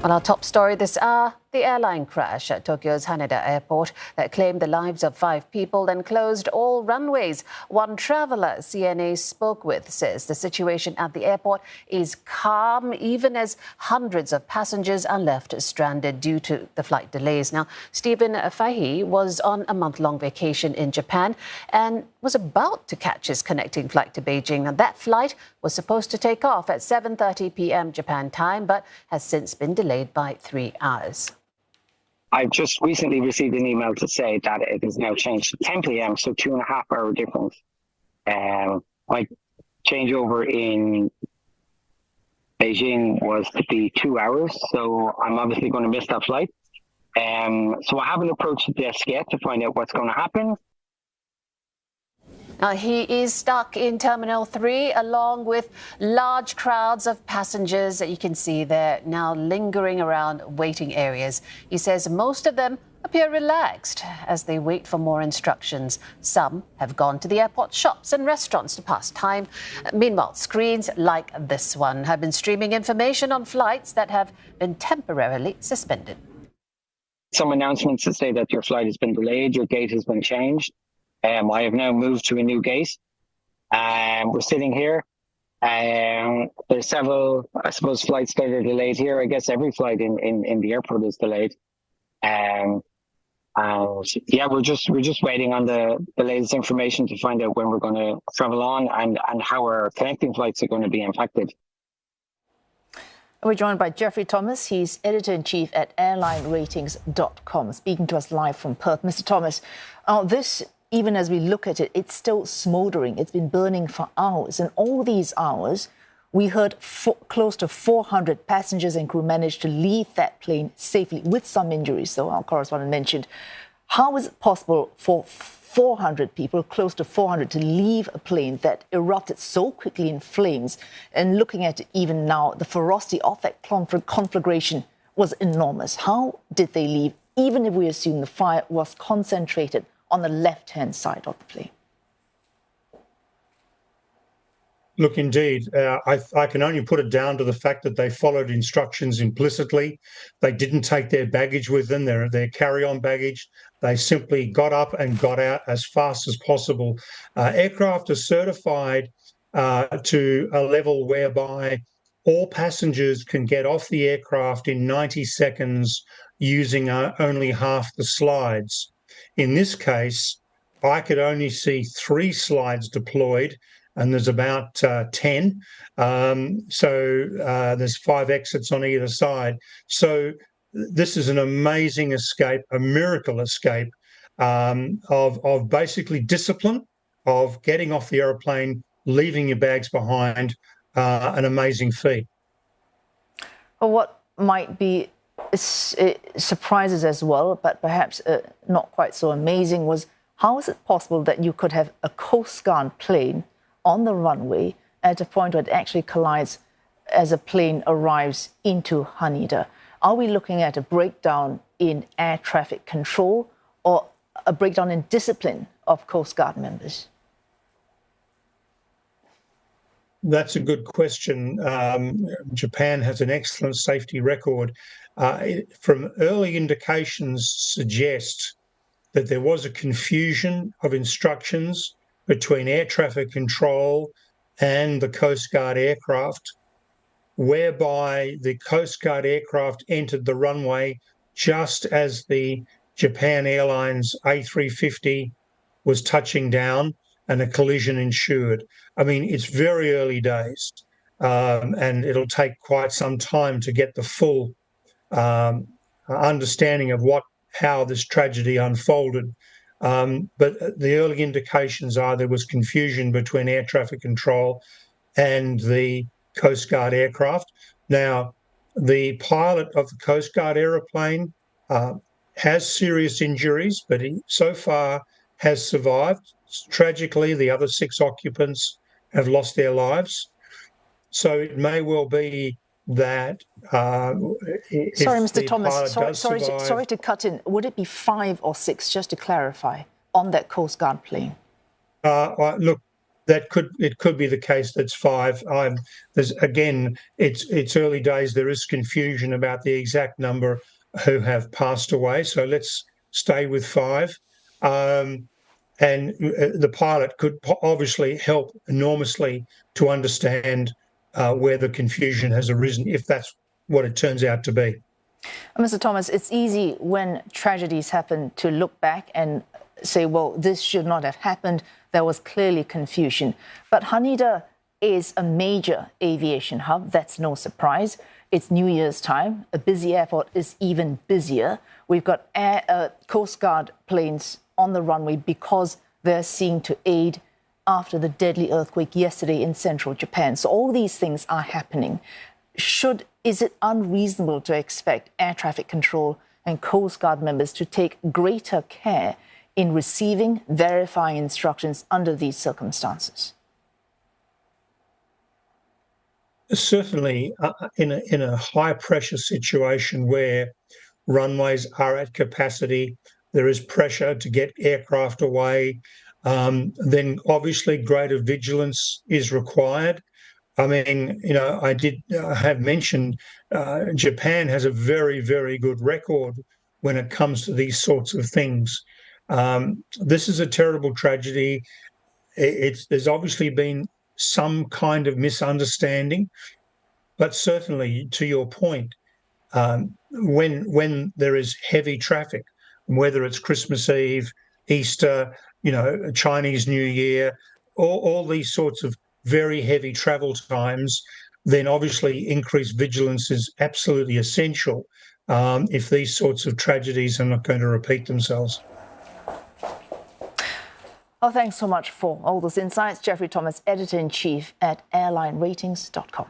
Well, our top story this hour, the airline crash at Tokyo's Haneda airport that claimed the lives of 5 people, then closed all runways. One traveller CNA spoke with says the situation at the airport is calm, even as hundreds of passengers are left stranded due to the flight delays. Now, Stephen Fahey was on a month-long vacation in Japan and was about to catch his connecting flight to Beijing. Now, that flight was supposed to take off at 7:30 p.m. Japan time, but has since been delayed by 3 hours. I've just recently received an email to say that it is now changed to 10 p.m., so 2.5 hour difference. My changeover in Beijing was to be 2 hours, so I'm obviously going to miss that flight. So I haven't approached the desk yet to find out what's going to happen. He is stuck in Terminal 3 along with large crowds of passengers that you can see there now lingering around waiting areas. He says most of them appear relaxed as they wait for more instructions. Some have gone to the airport shops and restaurants to pass time. Meanwhile, screens like this one have been streaming information on flights that have been temporarily suspended. Some announcements that say that your flight has been delayed, your gate has been changed. I have now moved to a new gate. We're sitting here. There's several, I suppose, flights that are delayed here. I guess every flight in the airport is delayed. And yeah, we're just waiting on the latest information to find out when we're going to travel on and how our connecting flights are going to be impacted. We're joined by Jeffrey Thomas. He's editor-in-chief at airlineratings.com, speaking to us live from Perth. Mr. Thomas, this, even as we look at it, it's still smouldering. It's been burning for hours. And all these hours, we heard close to 400 passengers and crew managed to leave that plane safely, with some injuries, though our correspondent mentioned. How is it possible for 400 people, close to 400, to leave a plane that erupted so quickly in flames? And looking at it even now, the ferocity of that conflagration was enormous. How did they leave, even if we assume the fire was concentrated on the left-hand side of the plane? Look, indeed, I can only put it down to the fact that they followed instructions implicitly. They didn't take their baggage with them, their carry-on baggage. They simply got up and got out as fast as possible. Aircraft are certified to a level whereby all passengers can get off the aircraft in 90 seconds using only half the slides. In this case, I could only see 3 slides deployed, and there's about 10. So there's 5 exits on either side. So this is an amazing escape, a miracle escape of basically discipline, of getting off the aeroplane, leaving your bags behind, an amazing feat. Well, what might be surprises as well, but perhaps not quite so amazing, was how is it possible that you could have a Coast Guard plane on the runway at a point where it actually collides as a plane arrives into Haneda? Are we looking at a breakdown in air traffic control or a breakdown in discipline of Coast Guard members? That's a good question. Japan has an excellent safety record. From early indications suggest that there was a confusion of instructions between air traffic control and the Coast Guard aircraft, whereby the Coast Guard aircraft entered the runway just as the Japan Airlines A350 was touching down and a collision ensued. I mean, it's very early days, and it'll take quite some time to get the full understanding of how this tragedy unfolded. But the early indications are there was confusion between air traffic control and the Coast Guard aircraft. Now, the pilot of the Coast Guard aeroplane has serious injuries, but he so far has survived. Tragically, the other 6 occupants have lost their lives. So it may well be that sorry, Mr. Thomas, sorry to cut in. Would it be 5 or 6, just to clarify, on that Coast Guard plane? Look, it could be the case that's 5. It's early days. There is confusion about the exact number who have passed away. So let's stay with 5. And the pilot could obviously help enormously to understand where the confusion has arisen, if that's what it turns out to be. Mr. Thomas, it's easy when tragedies happen to look back and say, well, this should not have happened. There was clearly confusion. But Haneda is a major aviation hub. That's no surprise. It's New Year's time. A busy airport is even busier. We've got Coast Guard planes on the runway because they're seeking to aid after the deadly earthquake yesterday in central Japan. So all these things are happening. Is it unreasonable to expect air traffic control and Coast Guard members to take greater care in receiving, verifying instructions under these circumstances? Certainly, in a high pressure situation where runways are at capacity, there is pressure to get aircraft away, then obviously greater vigilance is required. I mean, I have mentioned Japan has a very, very good record when it comes to these sorts of things. This is a terrible tragedy. There's obviously been some kind of misunderstanding, but certainly, to your point, when there is heavy traffic, whether it's Christmas Eve, Easter, Chinese New Year, all these sorts of very heavy travel times, then obviously increased vigilance is absolutely essential if these sorts of tragedies are not going to repeat themselves. Well, thanks so much for all those insights. Jeffrey Thomas, Editor-in-Chief at airlineratings.com.